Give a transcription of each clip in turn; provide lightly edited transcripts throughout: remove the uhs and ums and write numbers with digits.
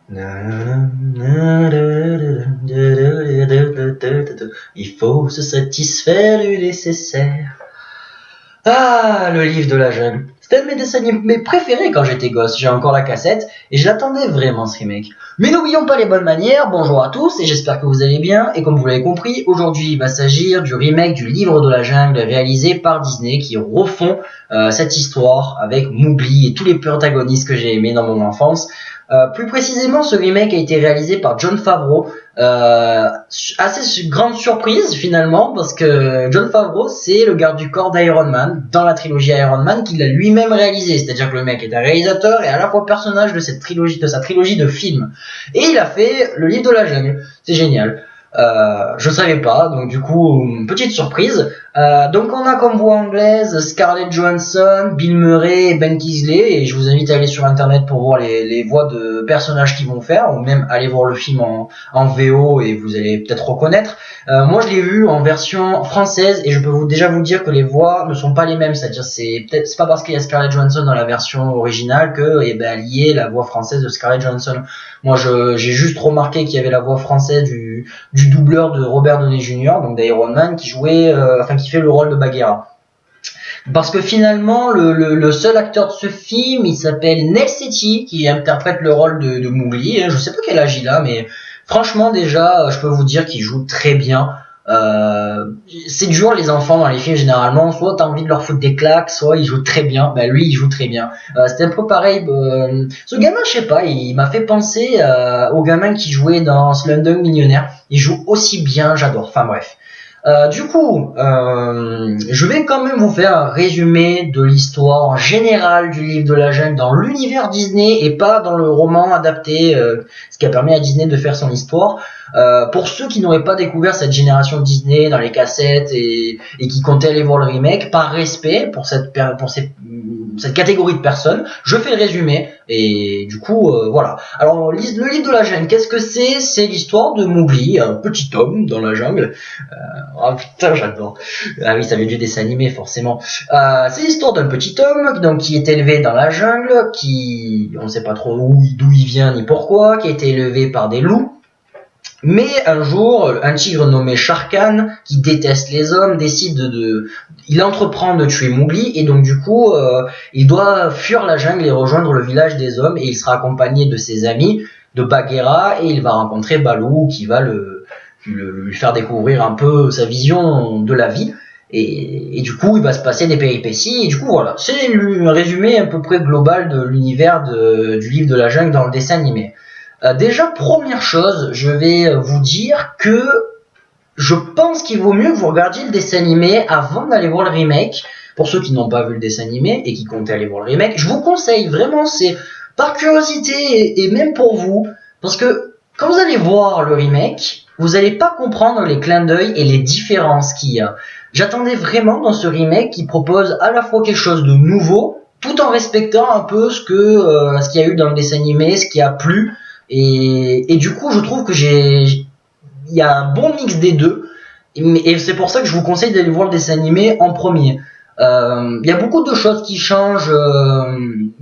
Il faut se satisfaire du nécessaire. Ah, le livre de la jungle. C'était un de mes dessins animés préférés quand j'étais gosse. J'ai encore la cassette et je l'attendais vraiment ce remake. Mais n'oublions pas les bonnes manières. Bonjour à tous et j'espère que vous allez bien. Et comme vous l'avez compris, aujourd'hui il va s'agir du remake du livre de la jungle réalisé par Disney qui refont cette histoire avec Mowgli et tous les protagonistes que j'ai aimés dans mon enfance. Plus précisément, ce remake a été réalisé par Jon Favreau. Assez grande surprise finalement parce que Jon Favreau c'est le garde du corps d'Iron Man dans la trilogie Iron Man qu'il a lui-même réalisé, c'est-à-dire que le mec est un réalisateur et à la fois personnage de cette trilogie, de sa trilogie de films. Et il a fait le livre de la jungle, c'est génial. Je savais pas, donc du coup petite surprise. Donc on a comme voix anglaise Scarlett Johansson, Bill Murray et Ben Kingsley, et je vous invite à aller sur internet pour voir les voix de personnages qu'ils vont faire, ou même aller voir le film en VO et vous allez peut-être reconnaître. Moi je l'ai vu en version française et je peux déjà vous dire que les voix ne sont pas les mêmes, c'est-à-dire c'est pas parce qu'il y a Scarlett Johansson dans la version originale que elle y est la voix française de Scarlett Johansson. Moi j'ai juste remarqué qu'il y avait la voix française du doubleur de Robert Downey Jr., donc d'Iron Man, qui jouait, qui fait le rôle de Bagheera. Parce que finalement, le seul acteur de ce film, il s'appelle Nel Sethi, qui interprète le rôle de Mowgli. Je sais pas quel âge il a, mais franchement déjà, je peux vous dire qu'il joue très bien. C'est dur les enfants dans les films généralement, soit t'as envie de leur foutre des claques, soit ils jouent très bien. Ben lui il joue très bien. C'était un peu pareil. Ce gamin, je sais pas, il m'a fait penser au gamin qui jouait dans Slumdog Millionnaire. Il joue aussi bien, j'adore. Enfin bref. Je vais quand même vous faire un résumé de l'histoire en général du livre de la jungle dans l'univers Disney et pas dans le roman adapté, ce qui a permis à Disney de faire son histoire. Pour ceux qui n'auraient pas découvert cette génération Disney dans les cassettes et qui comptaient aller voir le remake, par respect pour cette catégorie de personnes, je fais le résumé et du coup voilà. Alors le livre de la jungle, qu'est-ce que c'est? C'est l'histoire de Mowgli, un petit homme dans la jungle. Oh putain, j'adore. Ah oui, ça vient du dessin animé, forcément. C'est l'histoire d'un petit homme donc, qui est élevé dans la jungle, on ne sait pas trop d'où il vient ni pourquoi, qui a été élevé par des loups. Mais un jour, un tigre nommé Sharkan, qui déteste les hommes, il entreprend de tuer Mowgli, et donc du coup, il doit fuir la jungle et rejoindre le village des hommes, et il sera accompagné de ses amis, de Bagheera, et il va rencontrer Baloo, qui va lui faire découvrir un peu sa vision de la vie. Et du coup, il va se passer des péripéties. Et du coup, voilà, c'est un résumé à peu près global de l'univers du livre de la jungle dans le dessin animé. Déjà, première chose, je vais vous dire que je pense qu'il vaut mieux que vous regardiez le dessin animé avant d'aller voir le remake. Pour ceux qui n'ont pas vu le dessin animé et qui comptaient aller voir le remake, je vous conseille vraiment, c'est par curiosité et même pour vous, parce que quand vous allez voir le remake, vous n'allez pas comprendre les clins d'œil et les différences qu'il y a. J'attendais vraiment dans ce remake qui propose à la fois quelque chose de nouveau, tout en respectant un peu ce qu'il y a eu dans le dessin animé, ce qui a plu. Et du coup, je trouve que il y a un bon mix des deux. Et c'est pour ça que je vous conseille d'aller voir le dessin animé en premier. Il y a beaucoup de choses qui changent.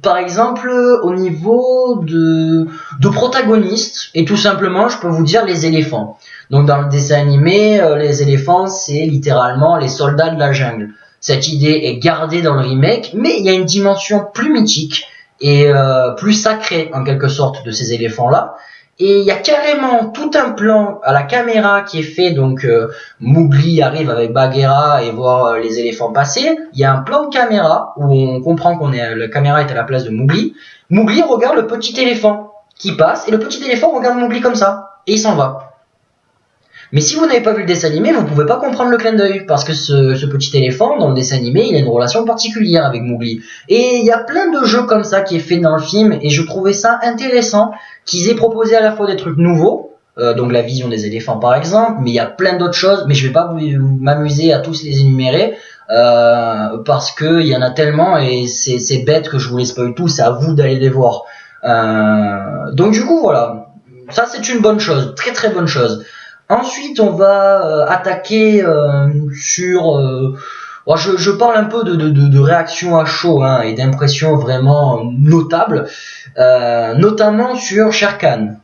Par exemple, au niveau de protagonistes. Et tout simplement, je peux vous dire les éléphants. Donc dans le dessin animé, les éléphants, c'est littéralement les soldats de la jungle. Cette idée est gardée dans le remake, mais il y a une dimension plus mythique et plus sacrée en quelque sorte de ces éléphants-là. Et il y a carrément tout un plan à la caméra qui est fait, donc Mowgli arrive avec Bagheera et voit les éléphants passer. Il y a un plan de caméra où on comprend la caméra est à la place de Mowgli. Mowgli regarde le petit éléphant qui passe et le petit éléphant regarde Mowgli comme ça et il s'en va. Mais si vous n'avez pas vu le dessin animé, vous ne pouvez pas comprendre le clin d'œil, parce que ce petit éléphant, dans le dessin animé, il a une relation particulière avec Mowgli. Et il y a plein de jeux comme ça qui est fait dans le film, et je trouvais ça intéressant qu'ils aient proposé à la fois des trucs nouveaux, donc la vision des éléphants par exemple, mais il y a plein d'autres choses, mais je vais pas m'amuser à tous les énumérer, parce que il y en a tellement, et c'est bête que je vous les spoil tous, c'est à vous d'aller les voir. Donc du coup voilà, ça c'est une bonne chose, très très bonne chose. Ensuite, on va attaquer sur Bon, je parle un peu de réaction à chaud hein, et d'impressions vraiment notables, notamment sur Shere Khan.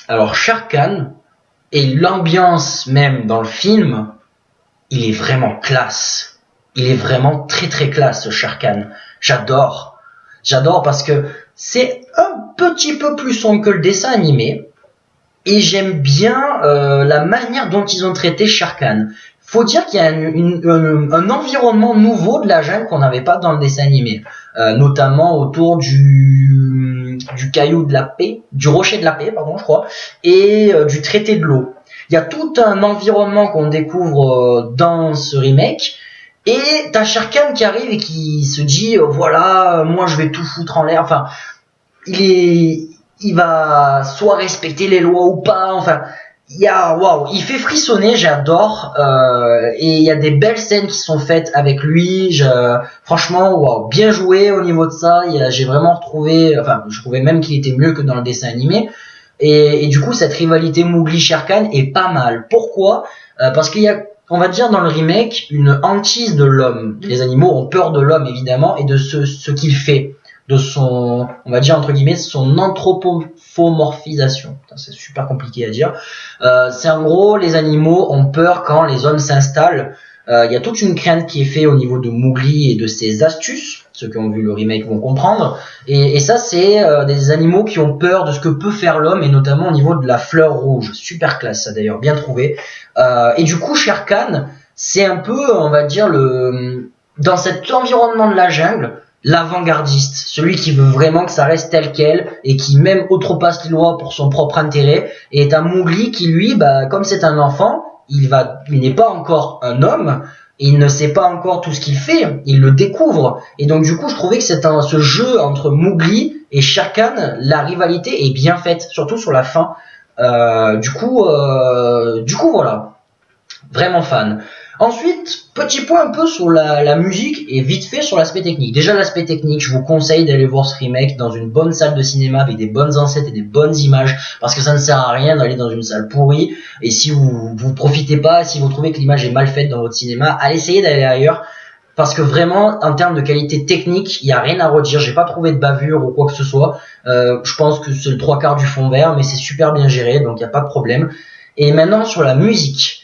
Alors Shere Khan et l'ambiance même dans le film, il est vraiment classe. Il est vraiment très très classe ce Shere Khan. J'adore. J'adore parce que c'est un petit peu plus sombre que le dessin animé. Et j'aime bien la manière dont ils ont traité Shere Khan. Faut dire qu'il y a un environnement nouveau de la jungle qu'on n'avait pas dans le dessin animé. Notamment autour du caillou de la paix, du rocher de la paix, pardon, je crois, et du traité de l'eau. Il y a tout un environnement qu'on découvre dans ce remake. Et t'as Shere Khan qui arrive et qui se dit voilà, moi je vais tout foutre en l'air. Enfin, il va soit respecter les lois ou pas. Enfin, il fait frissonner, j'adore. Et il y a des belles scènes qui sont faites avec lui. Franchement, waouh, bien joué au niveau de ça. J'ai vraiment retrouvé, enfin, je trouvais même qu'il était mieux que dans le dessin animé. Et du coup, cette rivalité Mowgli-Shere Khan est pas mal. Pourquoi Parce qu'il y a, on va dire dans le remake, une hantise de l'homme. Les animaux ont peur de l'homme évidemment et de ce qu'il fait, de son, on va dire entre guillemets, son anthropomorphisation. C'est super compliqué à dire. C'est en gros, les animaux ont peur quand les hommes s'installent. Il y a toute une crainte qui est faite au niveau de Mowgli et de ses astuces. Ceux qui ont vu le remake vont comprendre. Et ça, c'est des animaux qui ont peur de ce que peut faire l'homme, et notamment au niveau de la fleur rouge. Super classe, ça d'ailleurs, bien trouvé. Et du coup, Shere Khan, c'est un peu, on va dire, dans cet environnement de la jungle, l'avant-gardiste, celui qui veut vraiment que ça reste tel quel et qui même outrepasse les lois pour son propre intérêt. Et t'as Mowgli qui lui, comme c'est un enfant, il n'est pas encore un homme, il ne sait pas encore tout ce qu'il fait, il le découvre. Et donc du coup, je trouvais que ce jeu entre Mowgli et Shere Khan, la rivalité est bien faite, surtout sur la fin. Du coup, voilà, vraiment fan. Ensuite, petit point un peu sur la musique et vite fait sur l'aspect technique. Déjà l'aspect technique, je vous conseille d'aller voir ce remake dans une bonne salle de cinéma avec des bonnes enceintes et des bonnes images, parce que ça ne sert à rien d'aller dans une salle pourrie. Et si vous profitez pas, si vous trouvez que l'image est mal faite dans votre cinéma, allez essayer d'aller ailleurs. Parce que vraiment, en termes de qualité technique, il n'y a rien à redire. J'ai pas trouvé de bavure ou quoi que ce soit. Je pense que c'est le 3/4 du fond vert, mais c'est super bien géré, donc il n'y a pas de problème. Et maintenant sur la musique.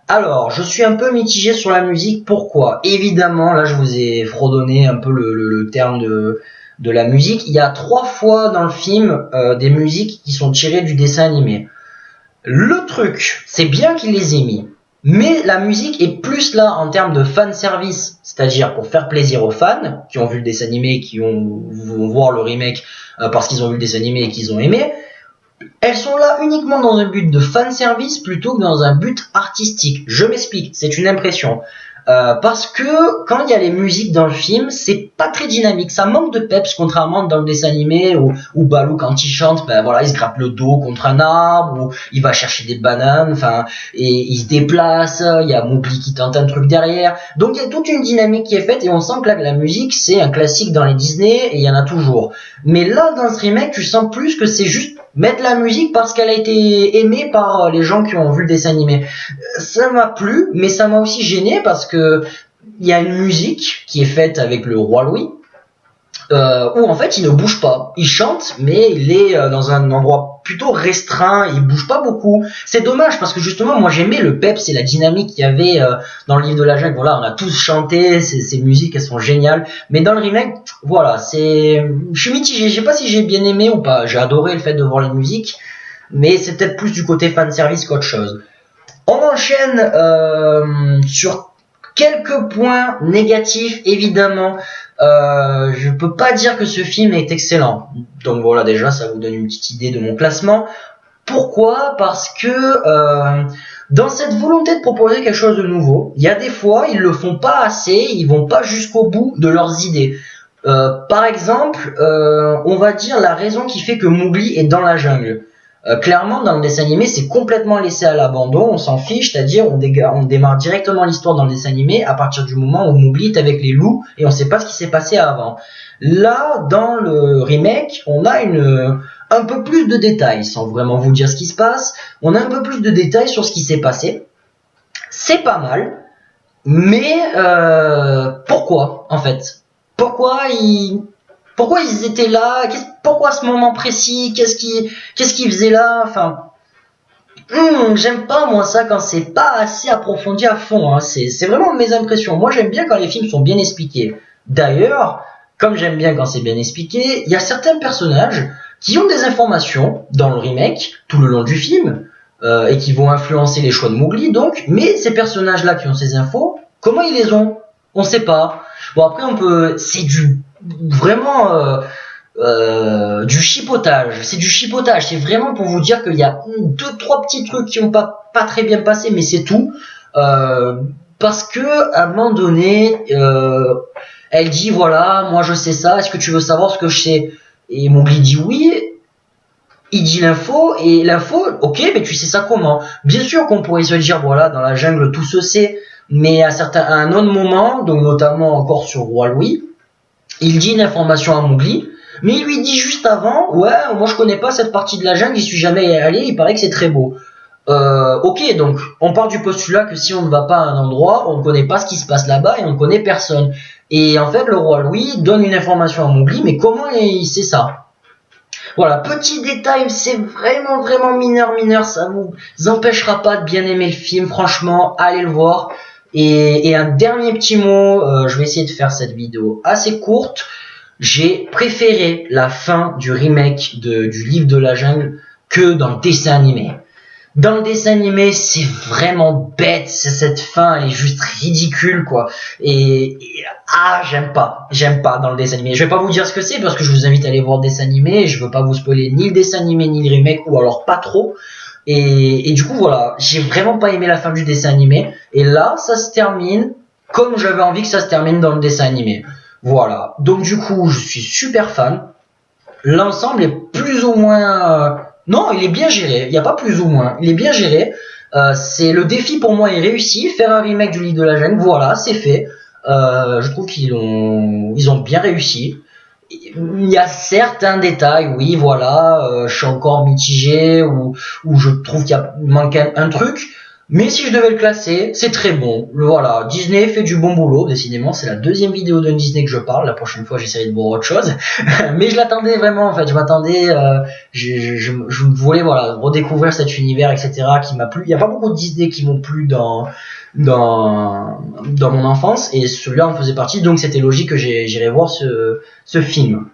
Alors, je suis un peu mitigé sur la musique. Pourquoi? Évidemment, là, je vous ai fredonné un peu le terme de la musique. Il y a 3 fois dans le film des musiques qui sont tirées du dessin animé. Le truc, c'est bien qu'il les ait mis, mais la musique est plus là en termes de fan service, c'est-à-dire pour faire plaisir aux fans qui ont vu le dessin animé et qui vont voir le remake parce qu'ils ont vu le dessin animé et qu'ils ont aimé. Elles sont là uniquement dans un but de fan service plutôt que dans un but artistique. Je m'explique, c'est une impression. Parce que quand il y a les musiques dans le film, c'est pas très dynamique, ça manque de peps contrairement dans le dessin animé où Baloo quand il chante, il se gratte le dos contre un arbre, ou il va chercher des bananes, et il se déplace, il y a Mowgli qui tente un truc derrière. Donc il y a toute une dynamique qui est faite et on sent que là, la musique c'est un classique dans les Disney et il y en a toujours. Mais là dans ce remake, tu sens plus que c'est juste mettre la musique parce qu'elle a été aimée par les gens qui ont vu le dessin animé. Ça m'a plu, mais ça m'a aussi gêné parce que il y a une musique qui est faite avec le roi Louis, où en fait il ne bouge pas. Il chante, mais il est dans un endroit plutôt restreint, il bouge pas beaucoup. C'est dommage parce que justement moi j'aimais le peps et la dynamique qu'il y avait dans le livre de la jungle. Voilà, on a tous chanté, ces musiques elles sont géniales. Mais dans le remake, voilà, je suis mitigé. Je sais pas si j'ai bien aimé ou pas. J'ai adoré le fait de voir les musiques, mais c'est peut-être plus du côté fan service qu'autre chose. On enchaîne sur quelques points négatifs, évidemment. Je peux pas dire que ce film est excellent. Donc voilà, déjà, ça vous donne une petite idée de mon classement. Pourquoi? Parce que dans cette volonté de proposer quelque chose de nouveau, il y a des fois, ils le font pas assez, ils vont pas jusqu'au bout de leurs idées. Par exemple, on va dire la raison qui fait que Mowgli est dans la jungle. Clairement, dans le dessin animé, c'est complètement laissé à l'abandon, on s'en fiche, c'est-à-dire on démarre directement l'histoire dans le dessin animé à partir du moment où Mowgli est avec les loups et on sait pas ce qui s'est passé avant. Là, dans le remake, on a un peu plus de détails, sans vraiment vous dire ce qui se passe, on a un peu plus de détails sur ce qui s'est passé. C'est pas mal, Mais pourquoi en fait? Pourquoi ils étaient là? Pourquoi ce moment précis? Qu'est-ce qu'ils faisaient là? Enfin, j'aime pas moi ça quand c'est pas assez approfondi à fond. Hein. C'est vraiment mes impressions. Moi j'aime bien quand les films sont bien expliqués. D'ailleurs, comme j'aime bien quand c'est bien expliqué, il y a certains personnages qui ont des informations dans le remake tout le long du film et qui vont influencer les choix de Mowgli. Donc, mais ces personnages-là qui ont ces infos, comment ils les ont? On sait pas. Bon après on peut, c'est du vraiment du chipotage. C'est du chipotage. C'est vraiment pour vous dire qu'il y a deux, trois petits trucs qui ont pas très bien passé, mais c'est tout. Parce que à un moment donné, elle dit voilà, moi je sais ça. Est-ce que tu veux savoir ce que je sais? Et Mowgli dit oui. Il dit l'info et l'info, ok, mais tu sais ça comment? Bien sûr qu'on pourrait se dire voilà, dans la jungle tout se sait, mais à un autre moment, donc notamment encore sur Roi Louis, il dit une information à Mowgli, mais il lui dit juste avant, ouais, moi je connais pas cette partie de la jungle, j'y suis jamais allé, il paraît que c'est très beau. Ok, donc on part du postulat que si on ne va pas à un endroit, on ne connaît pas ce qui se passe là-bas et on ne connaît personne. Et en fait, le roi Louis donne une information à Mowgli, mais comment il sait ça? Voilà, petit détail, c'est vraiment mineur, ça vous empêchera pas de bien aimer le film, franchement, allez le voir. Et un dernier petit mot, je vais essayer de faire cette vidéo assez courte. J'ai préféré la fin du remake du livre de la jungle que dans le dessin animé. Dans le dessin animé, c'est vraiment bête, cette fin, elle est juste ridicule, quoi. J'aime pas dans le dessin animé. Je vais pas vous dire ce que c'est parce que je vous invite à aller voir le dessin animé. Je veux pas vous spoiler ni le dessin animé ni le remake ou alors pas trop. Et du coup, voilà, j'ai vraiment pas aimé la fin du dessin animé. Et là, ça se termine comme j'avais envie que ça se termine dans le dessin animé. Voilà. Donc du coup, je suis super fan. L'ensemble est plus ou moins non, il est bien géré, il n'y a pas plus ou moins, il est bien géré. C'est le défi pour moi est réussi, faire un remake du livre de la jungle, voilà, c'est fait. Je trouve ils ont bien réussi. Il y a certains détails, oui, voilà, je suis encore mitigé ou je trouve qu'il manque un truc. Mais si je devais le classer, c'est très bon. Voilà, Disney fait du bon boulot, décidément. C'est la deuxième vidéo de Disney que je parle. La prochaine fois, j'essaierai de voir autre chose. Mais je l'attendais vraiment, en fait. Je m'attendais, je voulais, voilà, redécouvrir cet univers, etc., qui m'a plu. Il n'y a pas beaucoup de Disney qui m'ont plu dans mon enfance. Et celui-là en faisait partie. Donc, c'était logique que j'irais voir ce film.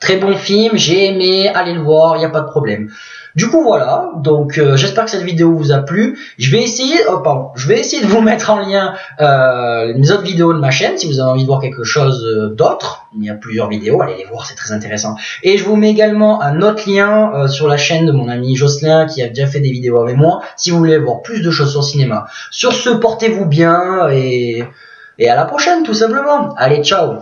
Très bon film, j'ai aimé, allez le voir, il n'y a pas de problème. Du coup voilà, donc j'espère que cette vidéo vous a plu. Je vais essayer de vous mettre en lien les autres vidéos de ma chaîne si vous avez envie de voir quelque chose d'autre. Il y a plusieurs vidéos, allez les voir, c'est très intéressant. Et je vous mets également un autre lien sur la chaîne de mon ami Jocelyn qui a déjà fait des vidéos avec moi si vous voulez voir plus de choses sur le cinéma. Sur ce, portez-vous bien et à la prochaine tout simplement. Allez, ciao.